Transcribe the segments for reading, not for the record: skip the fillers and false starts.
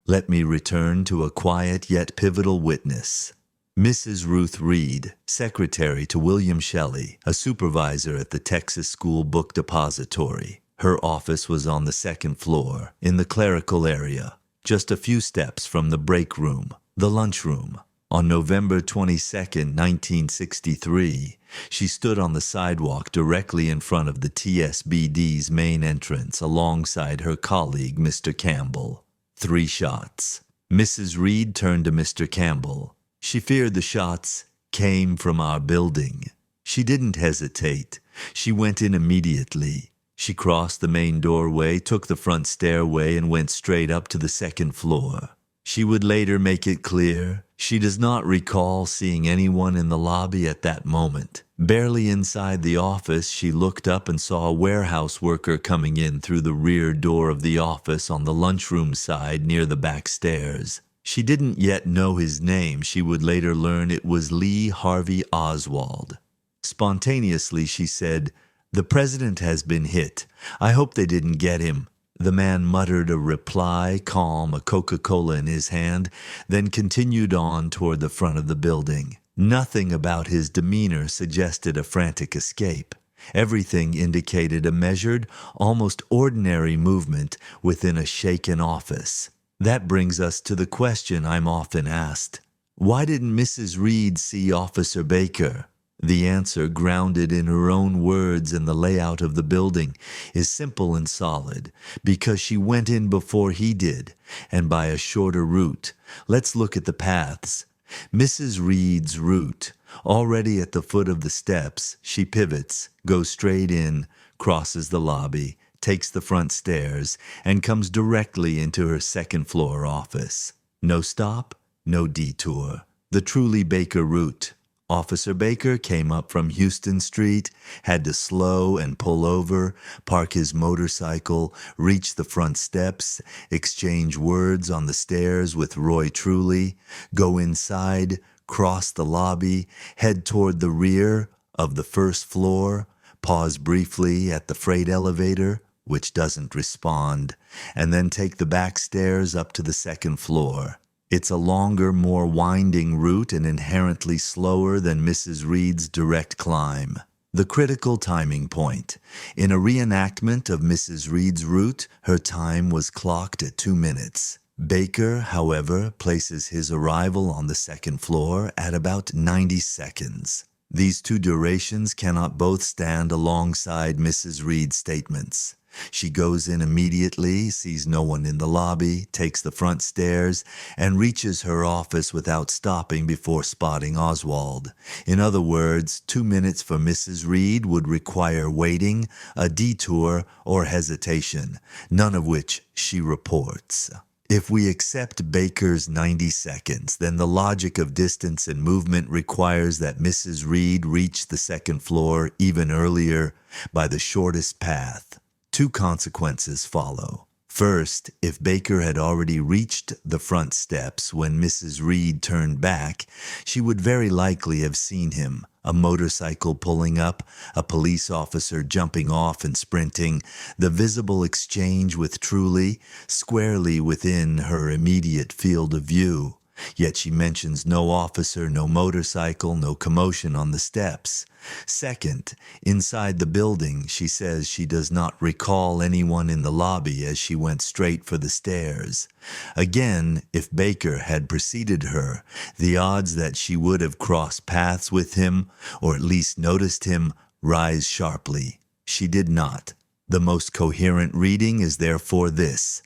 Let me return to a quiet yet pivotal witness. Mrs. Ruth Reed, secretary to William Shelley, a supervisor at the Texas School Book Depository. Her office was on the second floor, in the clerical area, just a few steps from the break room, the lunchroom. On November 22, 1963, she stood on the sidewalk directly in front of the TSBD's main entrance alongside her colleague, Mr. Campbell. 3 shots. Mrs. Reed turned to Mr. Campbell. She feared the shots came from our building. She didn't hesitate. She went in immediately. She crossed the main doorway, took the front stairway, and went straight up to the second floor. She would later make it clear she does not recall seeing anyone in the lobby at that moment. Barely inside the office, she looked up and saw a warehouse worker coming in through the rear door of the office on the lunchroom side near the back stairs. She didn't yet know his name. She would later learn it was Lee Harvey Oswald. Spontaneously, she said, "The president has been hit. I hope they didn't get him." The man muttered a reply, calm, a Coca-Cola in his hand, then continued on toward the front of the building. Nothing about his demeanor suggested a frantic escape. Everything indicated a measured, almost ordinary movement within a shaken office. That brings us to the question I'm often asked. Why didn't Mrs. Reed see Officer Baker? The answer, grounded in her own words and the layout of the building, is simple and solid, because she went in before he did, and by a shorter route. Let's look at the paths. Mrs. Reed's route. Already at the foot of the steps, she pivots, goes straight in, crosses the lobby, takes the front stairs, and comes directly into her second-floor office. No stop, no detour. The truly Baker route. Officer Baker came up from Houston Street, had to slow and pull over, park his motorcycle, reach the front steps, exchange words on the stairs with Roy Truly, go inside, cross the lobby, head toward the rear of the first floor, pause briefly at the freight elevator, which doesn't respond, and then take the back stairs up to the second floor. It's a longer, more winding route and inherently slower than Mrs. Reed's direct climb. The critical timing point. In a reenactment of Mrs. Reed's route, her time was clocked at 2 minutes. Baker, however, places his arrival on the second floor at about 90 seconds. These two durations cannot both stand alongside Mrs. Reed's statements. She goes in immediately, sees no one in the lobby, takes the front stairs, and reaches her office without stopping before spotting Oswald. In other words, 2 minutes for Mrs. Reed would require waiting, a detour, or hesitation, none of which she reports. If we accept Baker's 90 seconds, then the logic of distance and movement requires that Mrs. Reed reach the second floor even earlier by the shortest path. 2 consequences follow. First, if Baker had already reached the front steps when Mrs. Reed turned back, she would very likely have seen him, a motorcycle pulling up, a police officer jumping off and sprinting, the visible exchange with Truly squarely within her immediate field of view. Yet she mentions no officer, no motorcycle, no commotion on the steps. Second, inside the building, she says she does not recall anyone in the lobby as she went straight for the stairs. Again, if Baker had preceded her, the odds that she would have crossed paths with him, or at least noticed him, rise sharply. She did not. The most coherent reading is therefore this.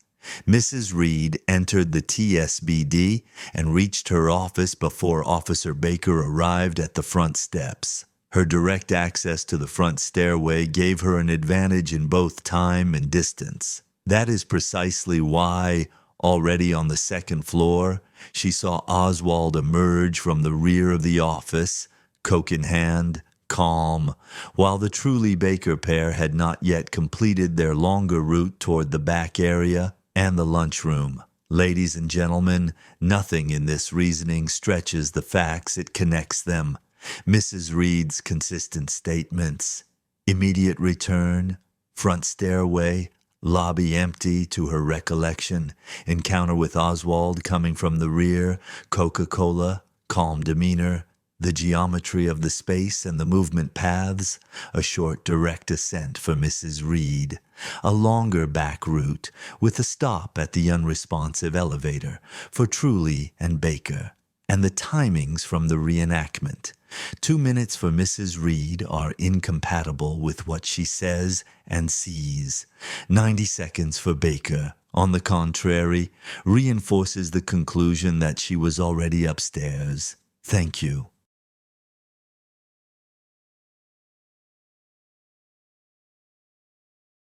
Mrs. Reed entered the TSBD and reached her office before Officer Baker arrived at the front steps. Her direct access to the front stairway gave her an advantage in both time and distance. That is precisely why, already on the second floor, she saw Oswald emerge from the rear of the office, Coke in hand, calm, while the Truly Baker pair had not yet completed their longer route toward the back area and the lunchroom. Ladies and gentlemen, nothing in this reasoning stretches the facts, it connects them. Mrs. Reed's consistent statements, immediate return, front stairway, Lobby empty to her recollection. Encounter with Oswald coming from the rear. Coca-Cola. Calm demeanor. The geometry of the space and the movement paths. A short direct ascent for Mrs. Reed. A longer back route with a stop at the unresponsive elevator for Truly and Baker. And the timings from the reenactment. 2 minutes for Mrs. Reed are incompatible with what she says and sees. 90 seconds for Baker, on the contrary, reinforces the conclusion that she was already upstairs. Thank you.